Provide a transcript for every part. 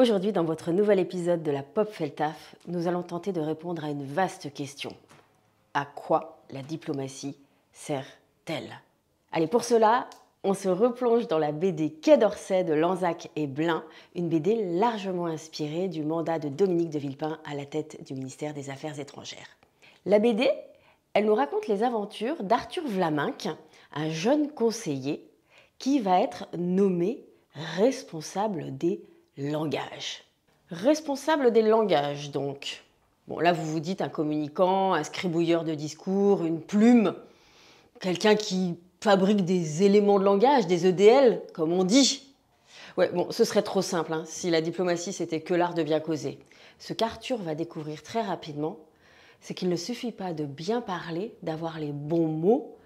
Aujourd'hui, dans votre nouvel épisode de la Pop fait le taf, nous allons tenter de répondre à une vaste question. À quoi la diplomatie sert-elle? Allez, pour cela, on se replonge dans la BD Quai d'Orsay de Lanzac et Blin, une BD largement inspirée du mandat de Dominique de Villepin à la tête du ministère des Affaires étrangères. La BD, elle nous raconte les aventures d'Arthur Vlaminck, un jeune conseiller qui va être nommé responsable des langages. Responsable des langages, donc. Bon, là, vous vous dites un communicant, un scribouilleur de discours, une plume, quelqu'un qui fabrique des éléments de langage, des EDL, comme on dit. Ouais, bon, ce serait trop simple, hein, si la diplomatie, c'était que l'art de bien causer. Ce qu'Arthur va découvrir très rapidement, c'est qu'il ne suffit pas de bien parler, d'avoir les bons mots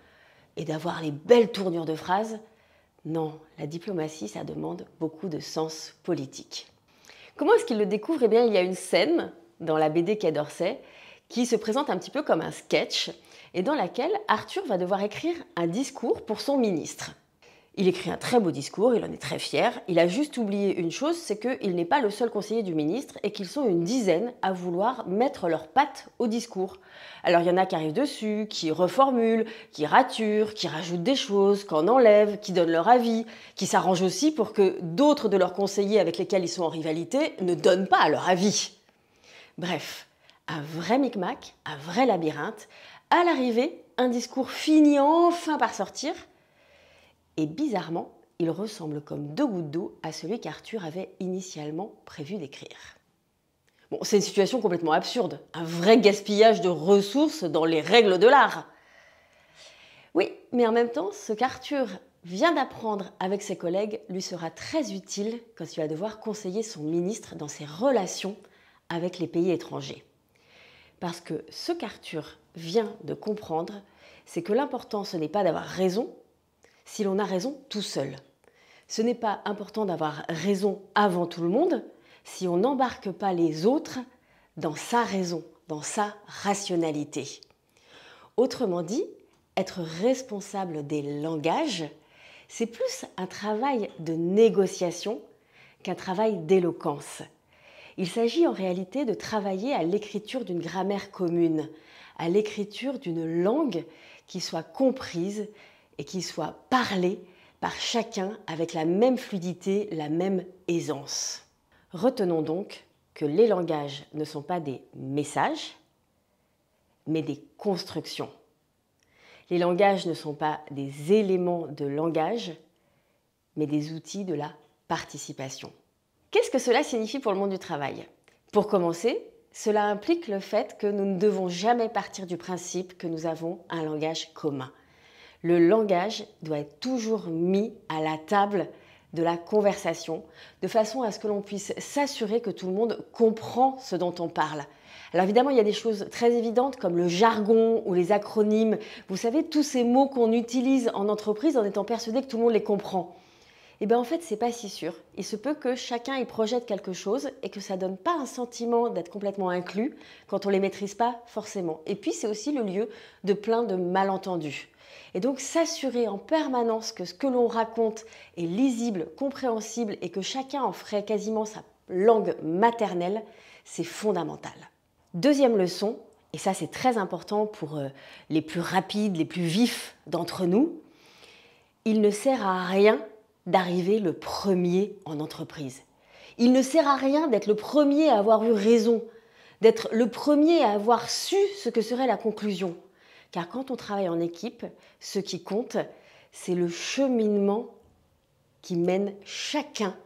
et d'avoir les belles tournures de phrases. Non, la diplomatie, ça demande beaucoup de sens politique. Comment est-ce qu'il le découvre? Eh bien, il y a une scène dans la BD Quai d'Orsay qui se présente un petit peu comme un sketch et dans laquelle Arthur va devoir écrire un discours pour son ministre. Il écrit un très beau discours, il en est très fier. Il a juste oublié une chose, c'est qu'il n'est pas le seul conseiller du ministre et qu'ils sont une dizaine à vouloir mettre leurs pattes au discours. Alors il y en a qui arrivent dessus, qui reformulent, qui raturent, qui rajoutent des choses, qui en enlèvent, qui donnent leur avis, qui s'arrangent aussi pour que d'autres de leurs conseillers avec lesquels ils sont en rivalité ne donnent pas leur avis. Bref, un vrai micmac, un vrai labyrinthe. À l'arrivée, un discours finit enfin par sortir. Et bizarrement, il ressemble comme deux gouttes d'eau à celui qu'Arthur avait initialement prévu d'écrire. Bon, c'est une situation complètement absurde, un vrai gaspillage de ressources dans les règles de l'art. Oui, mais en même temps, ce qu'Arthur vient d'apprendre avec ses collègues lui sera très utile quand il va devoir conseiller son ministre dans ses relations avec les pays étrangers. Parce que ce qu'Arthur vient de comprendre, c'est que l'important, ce n'est pas d'avoir raison, si l'on a raison tout seul. Ce n'est pas important d'avoir raison avant tout le monde si on n'embarque pas les autres dans sa raison, dans sa rationalité. Autrement dit, être responsable des langages, c'est plus un travail de négociation qu'un travail d'éloquence. Il s'agit en réalité de travailler à l'écriture d'une grammaire commune, à l'écriture d'une langue qui soit comprise et qui soit parlé par chacun avec la même fluidité, la même aisance. Retenons donc que les langages ne sont pas des messages, mais des constructions. Les langages ne sont pas des éléments de langage, mais des outils de la participation. Qu'est-ce que cela signifie pour le monde du travail? Pour commencer, cela implique le fait que nous ne devons jamais partir du principe que nous avons un langage commun. Le langage doit être toujours mis à la table de la conversation, de façon à ce que l'on puisse s'assurer que tout le monde comprend ce dont on parle. Alors évidemment, il y a des choses très évidentes comme le jargon ou les acronymes. Vous savez, tous ces mots qu'on utilise en entreprise en étant persuadé que tout le monde les comprend. Eh bien en fait, c'est pas si sûr. Il se peut que chacun y projette quelque chose et que ça donne pas un sentiment d'être complètement inclus quand on les maîtrise pas forcément. Et puis c'est aussi le lieu de plein de malentendus. Et donc s'assurer en permanence que ce que l'on raconte est lisible, compréhensible et que chacun en ferait quasiment sa langue maternelle, c'est fondamental. Deuxième leçon, et ça c'est très important pour les plus rapides, les plus vifs d'entre nous, il ne sert à rien d'arriver le premier en entreprise. Il ne sert à rien d'être le premier à avoir eu raison, d'être le premier à avoir su ce que serait la conclusion. Car quand on travaille en équipe, ce qui compte, c'est le cheminement qui mène chacun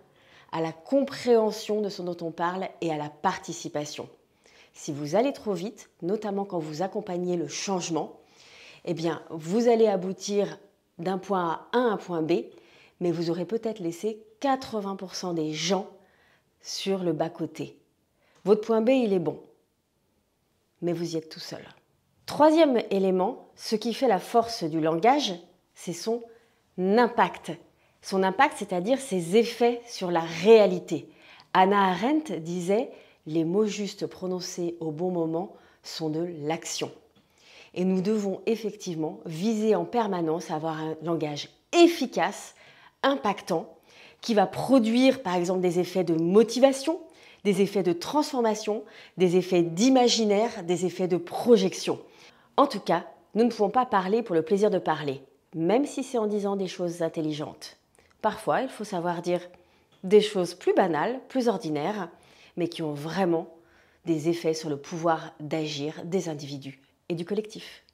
à la compréhension de ce dont on parle et à la participation. Si vous allez trop vite, notamment quand vous accompagnez le changement, eh bien, vous allez aboutir d'un point A à un point B, mais vous aurez peut-être laissé 80% des gens sur le bas-côté. Votre point B, il est bon, mais vous y êtes tout seul. Troisième élément, ce qui fait la force du langage, c'est son impact. Son impact, c'est-à-dire ses effets sur la réalité. Hannah Arendt disait « Les mots justes prononcés au bon moment sont de l'action ». Et nous devons effectivement viser en permanence à avoir un langage efficace, impactant, qui va produire par exemple des effets de motivation, des effets de transformation, des effets d'imaginaire, des effets de projection. En tout cas, nous ne pouvons pas parler pour le plaisir de parler, même si c'est en disant des choses intelligentes. Parfois, il faut savoir dire des choses plus banales, plus ordinaires, mais qui ont vraiment des effets sur le pouvoir d'agir des individus et du collectif.